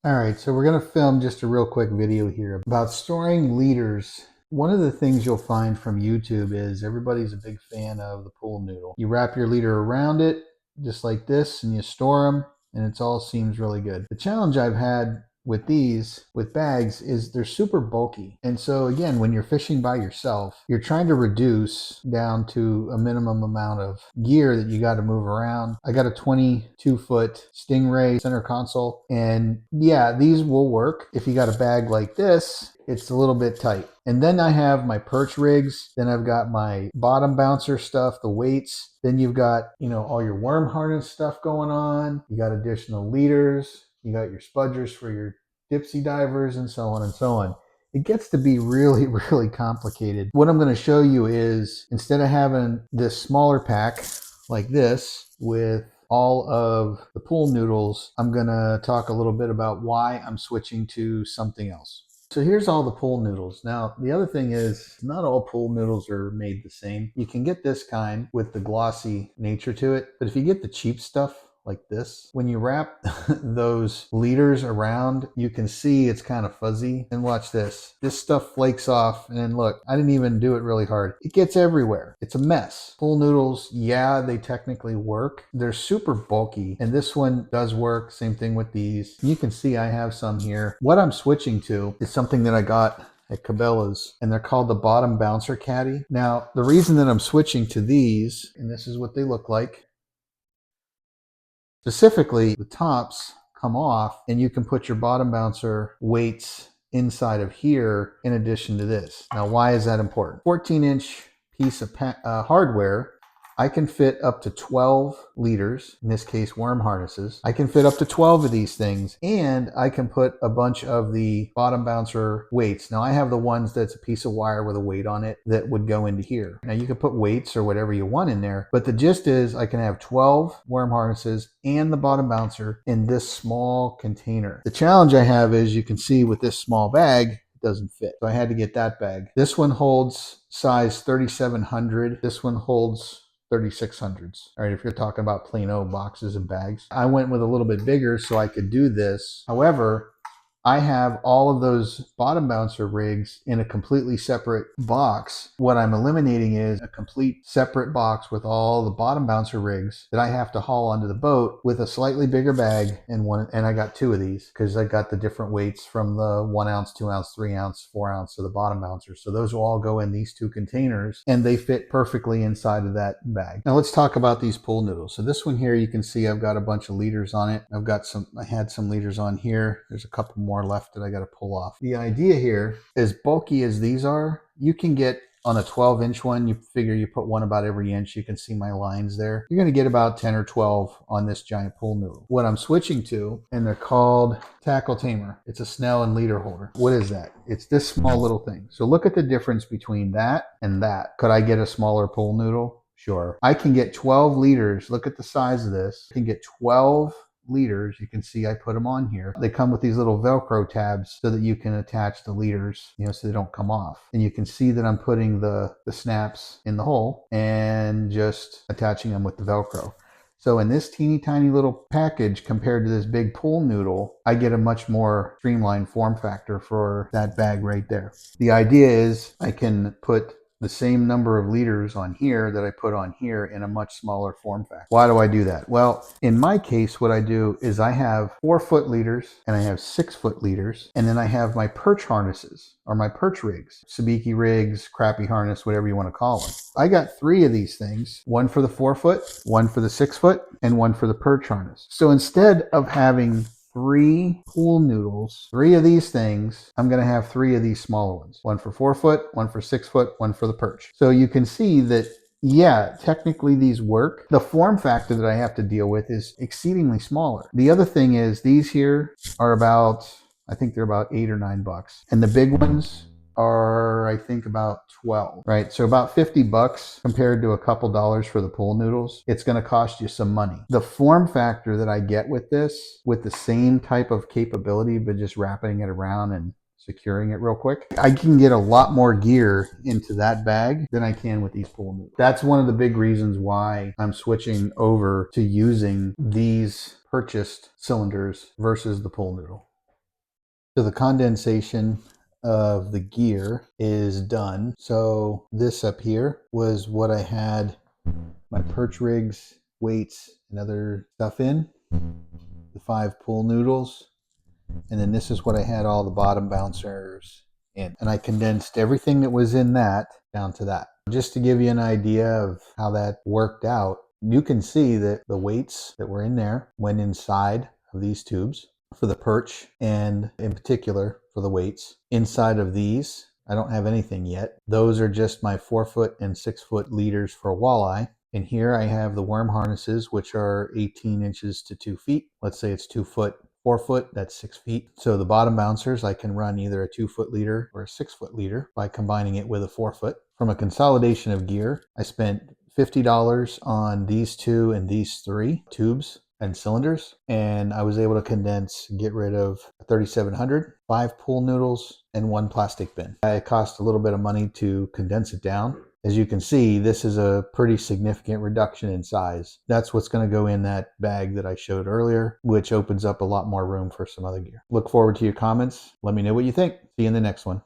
All right, so we're going to film just a real quick video here about storing leaders. One of the things you'll find from YouTube is everybody's a big fan of the pool noodle. You wrap your leader around it just like this and you store them and it all seems really good. The challenge I've had with these with bags is they're super bulky, and so again, when you're fishing by yourself, you're trying to reduce down to a minimum amount of gear that you got to move around. I got a 22-foot Stingray center console, and yeah, these will work. If you got a bag like this, it's a little bit tight. And then I have my perch rigs. Then I've got my bottom bouncer stuff, the weights. Then you've got, all your worm harness stuff going on. You got additional leaders. You got your spudgers for your dipsy divers and so on and so on. It gets to be really, really complicated. What I'm going to show you is instead of having this smaller pack like this with all of the pool noodles, I'm going to talk a little bit about why I'm switching to something else. So here's all the pool noodles. Now, the other thing is not all pool noodles are made the same. You can get this kind with the glossy nature to it, but if you get the cheap stuff like this, when you wrap those leaders around, you can see it's kind of fuzzy. And watch this. This stuff flakes off, and then look, I didn't even do it really hard. It gets everywhere. It's a mess. Pool noodles, yeah, they technically work. They're super bulky, and this one does work. Same thing with these. You can see I have some here. What I'm switching to is something that I got at Cabela's, and they're called the bottom bouncer caddy. Now, the reason that I'm switching to these, and this is what they look like. Specifically, the tops come off and you can put your bottom bouncer weights inside of here in addition to this. Now, why is that important? 14-inch piece of hardware. I can fit up to 12 leaders, in this case worm harnesses. I can fit up to 12 of these things, and I can put a bunch of the bottom bouncer weights. Now I have the ones that's a piece of wire with a weight on it that would go into here. Now you can put weights or whatever you want in there, but the gist is I can have 12 worm harnesses and the bottom bouncer in this small container. The challenge I have is you can see with this small bag, doesn't fit. So I had to get that bag. This one holds size 3700. This one holds 3600s. All right, if you're talking about plain old boxes and bags. I went with a little bit bigger so I could do this. However, I have all of those bottom bouncer rigs in a completely separate box. What I'm eliminating is a complete separate box with all the bottom bouncer rigs that I have to haul onto the boat with a slightly bigger bag and I got two of these because I got the different weights from the 1 ounce, 2 ounce, 3 ounce, 4 ounce of the bottom bouncer. So those will all go in these two containers and they fit perfectly inside of that bag. Now let's talk about these pool noodles. So this one here, you can see I've got a bunch of leaders on it. I had some leaders on here. There's a couple more left that I got to pull off. The idea here, as bulky as these are, you can get on a 12-inch one, you figure you put one about every inch. You can see my lines there. You're going to get about 10 or 12 on this giant pool noodle. What I'm switching to, and they're called Tackle Tamer. It's a Snell and leader holder. What is that? It's this small little thing. So look at the difference between that and that. Could I get a smaller pool noodle? Sure. I can get 12 liters. Look at the size of this. I can get 12 leaders. You can see I put them on here. They come with these little Velcro tabs so that you can attach the leaders, so they don't come off. And you can see that I'm putting the snaps in the hole and just attaching them with the Velcro. So in this teeny tiny little package compared to this big pool noodle, I get a much more streamlined form factor for that bag right there. The idea is I can put the same number of liters on here that I put on here in a much smaller form factor. Why do I do that? Well, in my case, what I do is I have 4-foot leaders and I have 6-foot leaders, and then I have my perch harnesses or my perch rigs, sabiki rigs, crappie harness, whatever you want to call them. I got 3 of these things, one for the 4-foot, one for the 6-foot, and one for the perch harness. So instead of having 3 pool noodles, 3 of these things, I'm going to have 3 of these smaller ones. One for 4-foot, one for 6-foot, one for the perch. So you can see that, yeah, technically these work. The form factor that I have to deal with is exceedingly smaller. The other thing is these here are about, I think they're about $8 or $9. And the big ones are, I think, about 12, right? So about 50 bucks compared to a couple dollars for the pool noodles. It's going to cost you some money. The form factor that I get with this, with the same type of capability, but just wrapping it around and securing it real quick, I can get a lot more gear into that bag than I can with these pool noodles. That's one of the big reasons why I'm switching over to using these purchased cylinders versus the pool noodle. So the condensation of the gear is done. So this up here was what I had my perch rigs, weights, and other stuff in. The 5 pool noodles. And then this is what I had all the bottom bouncers in. And I condensed everything that was in that down to that. Just to give you an idea of how that worked out, you can see that the weights that were in there went inside of these tubes for the perch, and in particular for the weights. Inside of these, I don't have anything yet. Those are just my 4-foot and 6-foot leaders for walleye. And here I have the worm harnesses, which are 18 inches to 2 feet. Let's say it's 2 foot. 4 foot, that's 6 feet. So the bottom bouncers, I can run either a 2-foot leader or a 6-foot leader by combining it with a 4-foot. From a consolidation of gear, I spent $50 on these 2 and these 3 tubes and cylinders, and I was able to get rid of 3,700, 5 pool noodles, and 1 plastic bin. It cost a little bit of money to condense it down. As you can see, this is a pretty significant reduction in size. That's what's going to go in that bag that I showed earlier, which opens up a lot more room for some other gear. Look forward to your comments. Let me know what you think. See you in the next one.